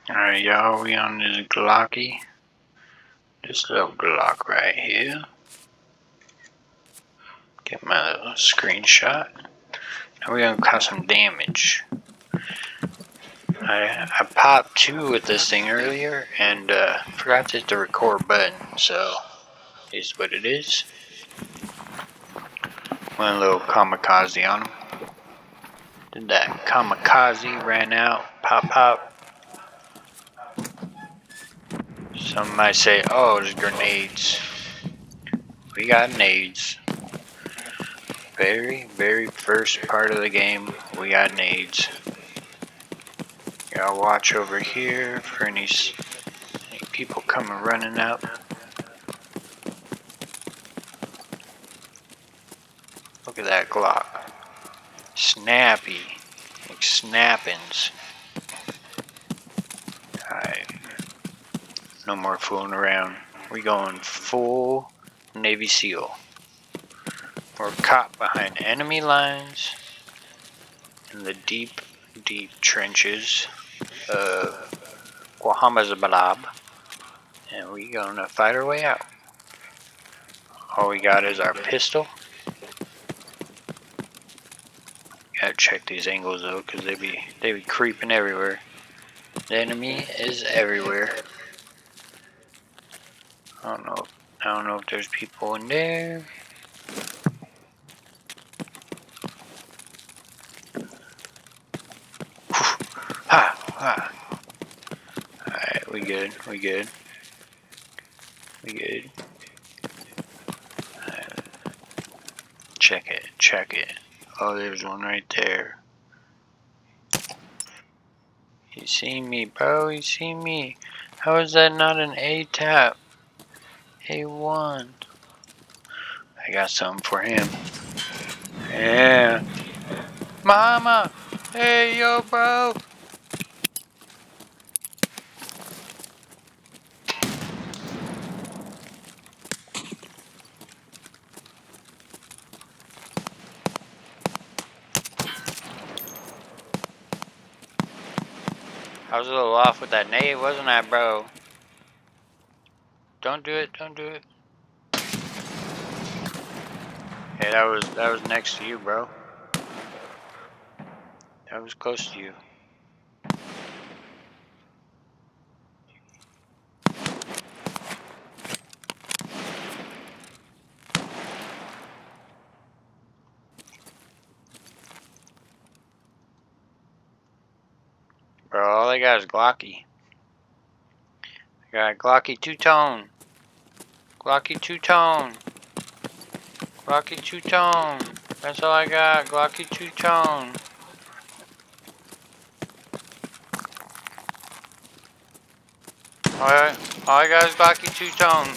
Alright, y'all, we on this Glocky. This little Glock right here. Get my little screenshot. Now we're gonna cause some damage. I popped 2 with this thing earlier and forgot to hit the record button, so here's what it is. Went a little kamikaze on him. Did that kamikaze, ran out, pop. Some might say, oh, there's grenades. We got nades. Very first part of the game, we got nades. Gotta watch over here for any people coming running up. Look at that Glock. Snappy. Like snappins. Alright. No more fooling around. We going full Navy SEAL. We're caught behind enemy lines in the deep trenches of Guahamazbalab, and we gonna fight our way out. All we got is our pistol. Gotta check these angles though, cause they be creeping everywhere. The enemy is everywhere. I don't know if there's people in there. Ha! Alright, we good. Right. Check it. Oh, there's one right there. You see me, bro, you see me. How is that not an A-tap? A1. I got something for him. Yeah. Mama! Hey, yo, bro! I was a little off with that nade, wasn't I, bro? Don't do it. Hey, that was next to you, bro. That was close to you. Bro, all I got is Glocky. I got Glocky two-tone. Glocky two-tone. That's all I got. Glocky two-tone. Alright, all I got is Glocky two-tone.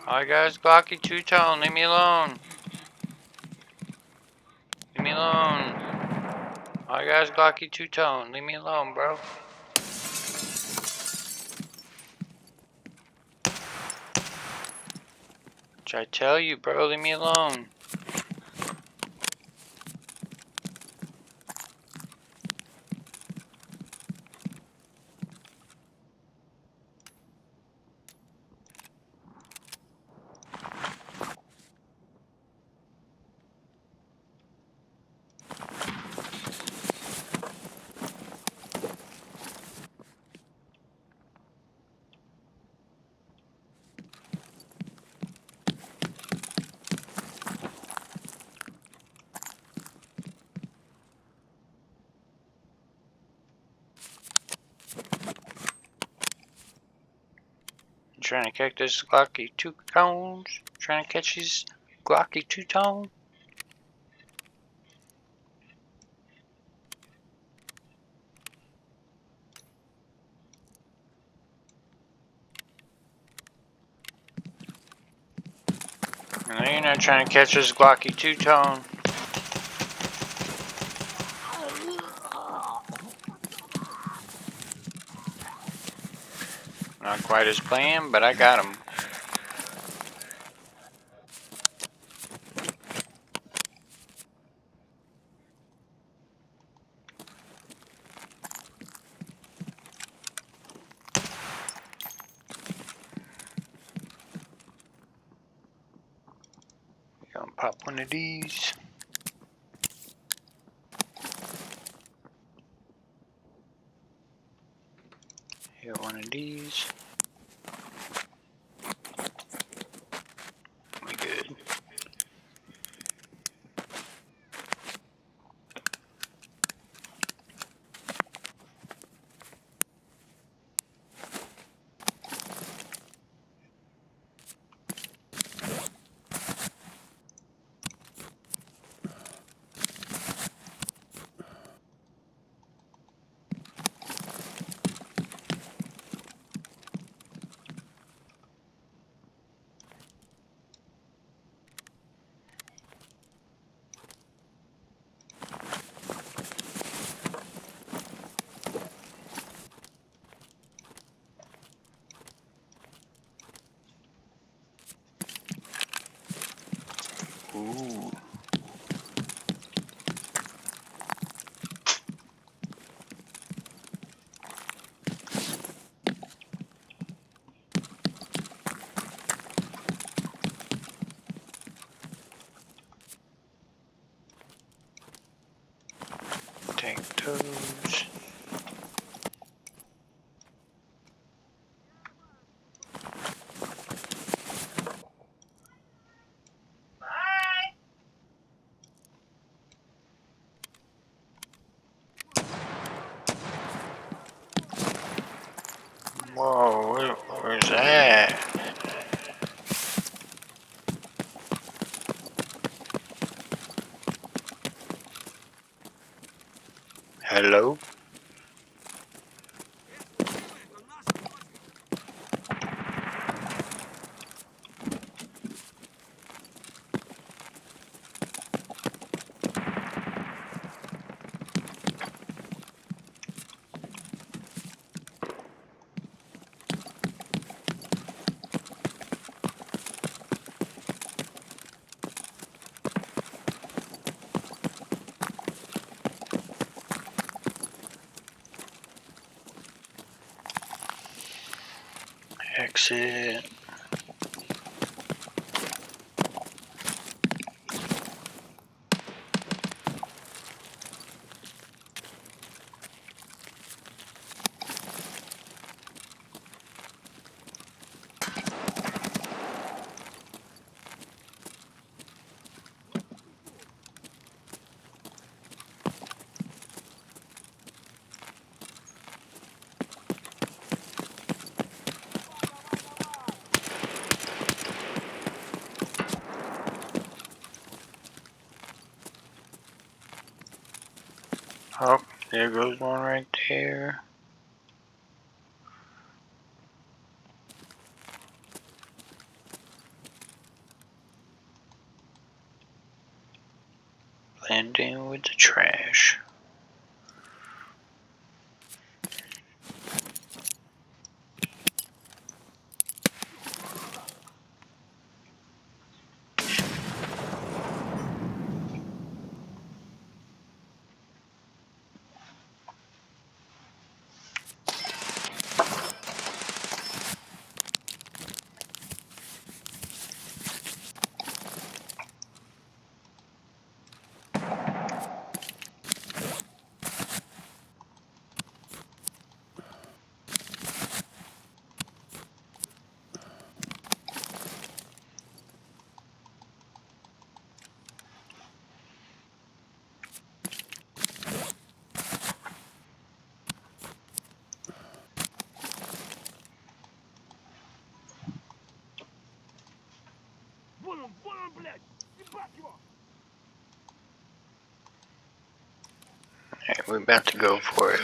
All I got is Glocky two-tone. Leave me alone. All I got is Glocky two-tone. Leave me alone, bro. Which I tell you, bro, leave me alone. Trying to catch this Glocky two-tones. Trying to catch these Glocky two-tone. No, you're not trying to catch this Glocky two-tone. Not quite as planned, but I got him. Pop one of these. Hit one of these. We good. Ooh. Take those. Whoa, where's that? Hello? Exit. Oh, there goes one right there. Blend in with the trash. Alright, we're about to go for it.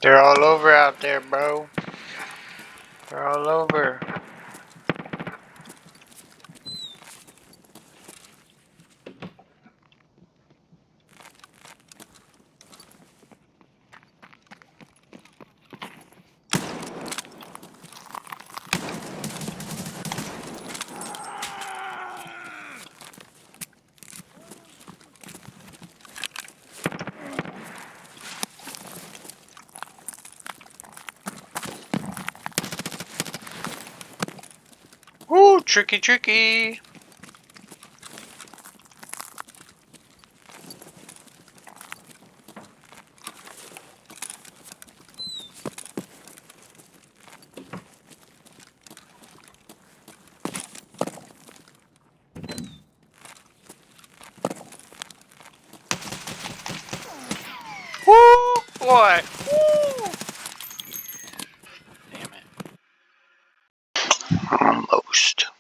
They're all over out there, bro. They're all over. Tricky, tricky. Woo, boy. Woo. Damn it. Almost.